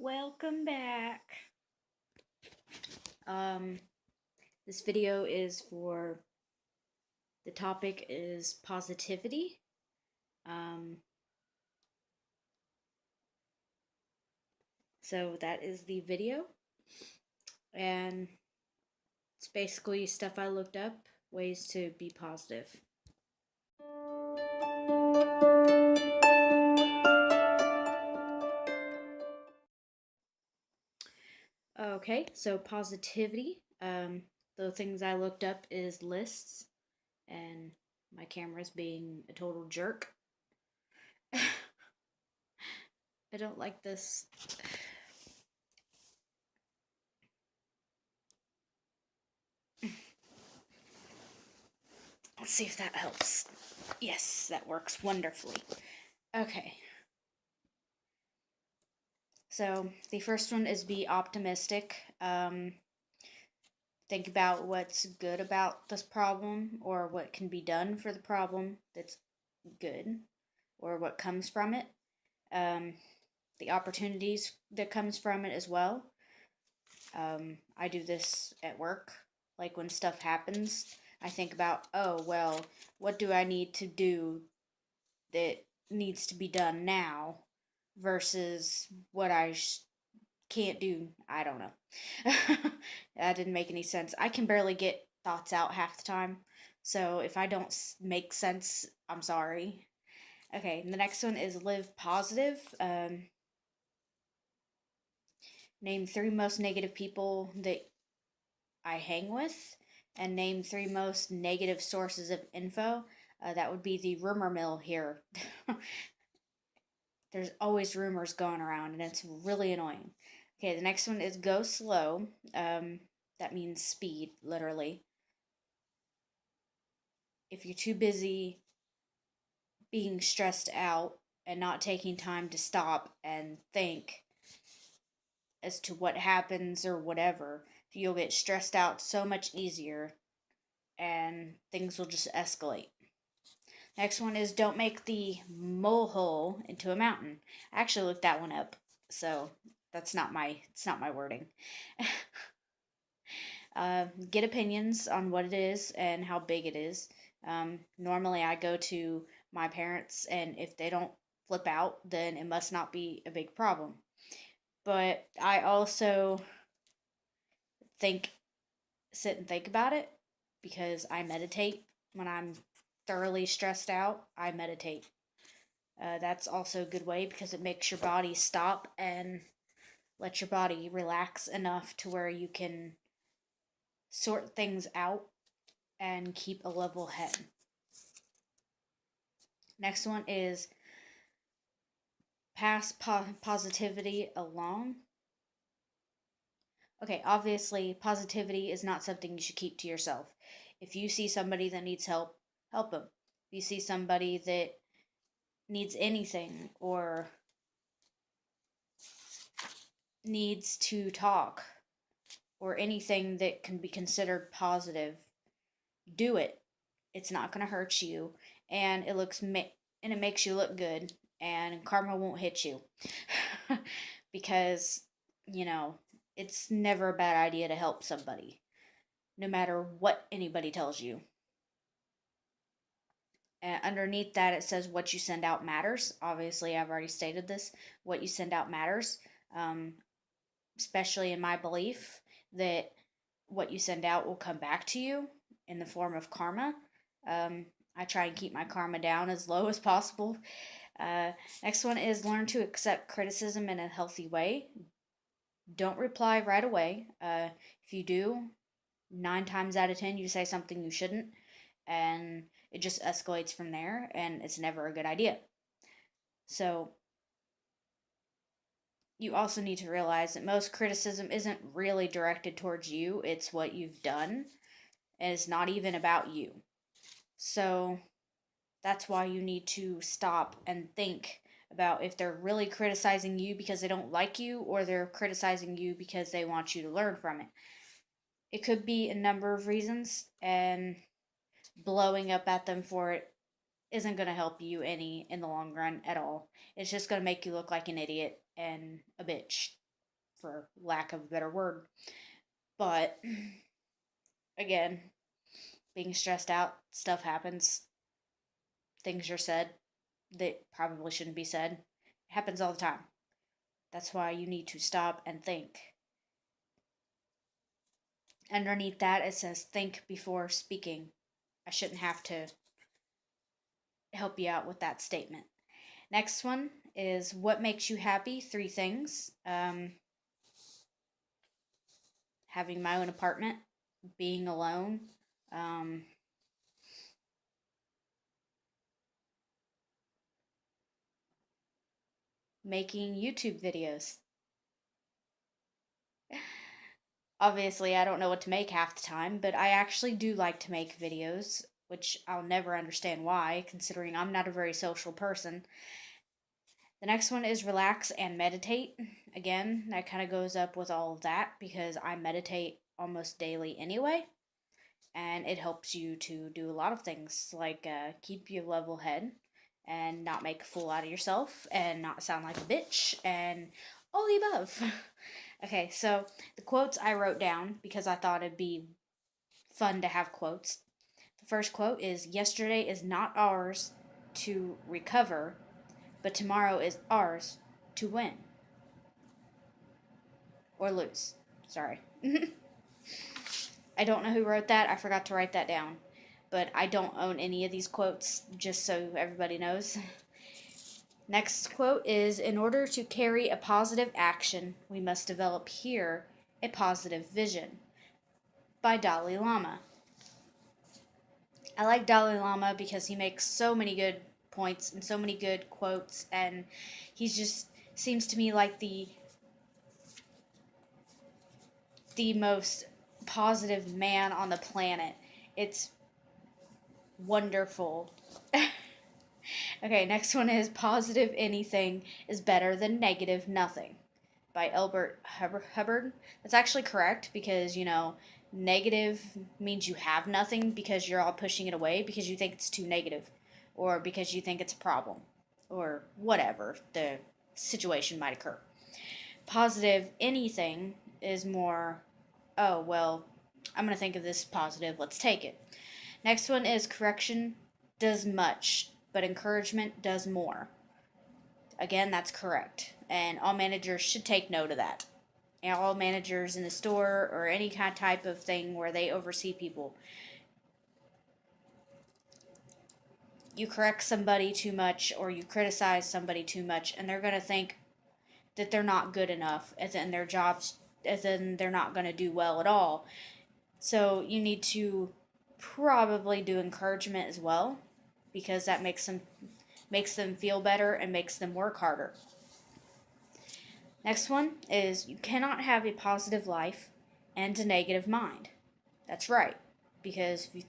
Welcome back. This video is for the topic is positivity. So that is the video, and it's basically stuff I looked up, ways to be positive. Okay, so positivity. The things I looked up is lists, and my camera's being a total jerk. I don't like this. Let's see if that helps. Yes, that works wonderfully. Okay. So the first one is be optimistic. Think about what's good about this problem or what can be done for the problem that's good or what comes from it. The opportunities that comes from it as well. I do this at work. Like when stuff happens, I think about, oh, well, what do I need to do that needs to be done now versus what I can't do. I don't know. That didn't make any sense. I can barely get thoughts out half the time. So if I don't make sense, I'm sorry. Okay, the next one is live positive. Name 3 most negative people that I hang with, and name 3 most negative sources of info. That would be the rumor mill here. There's always rumors going around, and it's really annoying. Okay, the next one is go slow. That means speed, literally. If you're too busy being stressed out and not taking time to stop and think as to what happens or whatever, you'll get stressed out so much easier and things will just escalate. Next one is don't make the molehill into a mountain. I actually looked that one up, so it's not my wording. Get opinions on what it is and how big it is. Normally, I go to my parents, and if they don't flip out, then it must not be a big problem. But I also sit and think about it because I meditate when I'm thoroughly stressed out. I meditate. That's also a good way because it makes your body stop and let your body relax enough to where you can sort things out and keep a level head. Next one is pass positivity along. Okay, obviously, positivity is not something you should keep to yourself. If you see somebody that needs help, help them. If you see somebody that needs anything or needs to talk or anything that can be considered positive, do it. It's not going to hurt you, and it makes you look good, and karma won't hit you. Because, it's never a bad idea to help somebody, no matter what anybody tells you. And underneath that, it says what you send out matters. Obviously, I've already stated this. What you send out matters, especially in my belief that what you send out will come back to you in the form of karma. I try and keep my karma down as low as possible. Next one is learn to accept criticism in a healthy way. Don't reply right away. If you do, 9 times out of 10, you say something you shouldn't, and it just escalates from there, and it's never a good idea. So, you also need to realize that most criticism isn't really directed towards you, it's what you've done, and it's not even about you. So, that's why you need to stop and think about if they're really criticizing you because they don't like you or they're criticizing you because they want you to learn from it. It could be a number of reasons, and blowing up at them for it isn't going to help you any in the long run at all. It's just going to make you look like an idiot and a bitch. for lack of a better word. But again, being stressed out, stuff happens, things are said that probably shouldn't be said. It happens all the time. That's why you need to stop and think. Underneath that, it says think before speaking. I shouldn't have to help you out with that statement. Next one is what makes you happy? 3 things. Having my own apartment, being alone, making YouTube videos. Obviously, I don't know what to make half the time, but I actually do like to make videos, which I'll never understand why, considering I'm not a very social person. The next one is relax and meditate. Again, that kind of goes up with all of that because I meditate almost daily anyway, and it helps you to do a lot of things like keep your level head and not make a fool out of yourself and not sound like a bitch and all the above. Okay, so the quotes I wrote down because I thought it'd be fun to have quotes. The first quote is yesterday is not ours to recover, but tomorrow is ours to win. Or lose. Sorry. I don't know who wrote that. I forgot to write that down. But I don't own any of these quotes, just so everybody knows. Next quote is in order to carry a positive action, we must develop here a positive vision. By Dalai Lama. I like Dalai Lama because he makes so many good points and so many good quotes, and he just seems to me like the most positive man on the planet. It's wonderful. Okay, next one is positive anything is better than negative nothing by Elbert Hubbard. That's actually correct because, negative means you have nothing because you're all pushing it away because you think it's too negative or because you think it's a problem or whatever the situation might occur. Positive anything is more, oh, well, I'm going to think of this positive, let's take it. Next one is correction does much, but encouragement does more. Again, that's correct. And all managers should take note of that. And all managers in the store or any kind of type of thing where they oversee people. You correct somebody too much or you criticize somebody too much, and they're going to think that they're not good enough, as in their jobs, as in they're not going to do well at all. So you need to probably do encouragement as well, because that makes them feel better and makes them work harder. Next one is you cannot have a positive life and a negative mind. That's right, because if you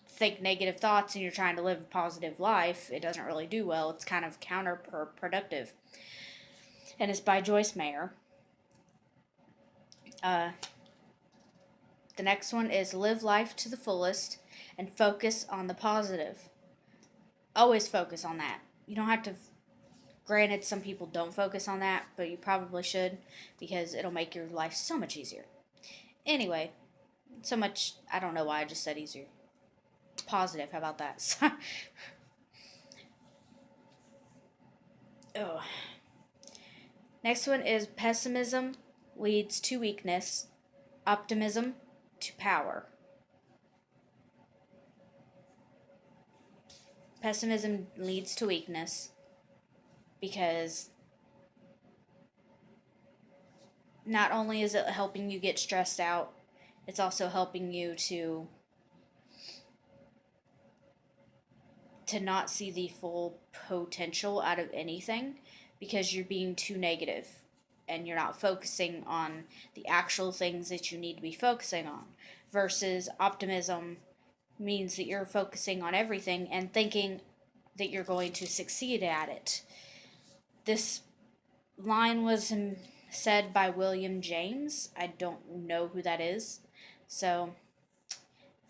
think negative thoughts and you're trying to live a positive life, it doesn't really do well. It's kind of counterproductive. And it's by Joyce Meyer. The next one is live life to the fullest and focus on the positive. Always focus on that. You don't have to, granted, some people don't focus on that, but you probably should because it'll make your life so much easier. Anyway, so much, I don't know why I just said easier. Positive, how about that? Oh. Next one is pessimism leads to weakness, optimism to power. Pessimism leads to weakness because not only is it helping you get stressed out, it's also helping you to not see the full potential out of anything because you're being too negative and you're not focusing on the actual things that you need to be focusing on. Versus optimism means that you're focusing on everything and thinking that you're going to succeed at it. This line was said by William James. I don't know who that is. So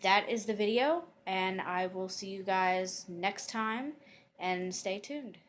that is the video, and I will see you guys next time, and stay tuned.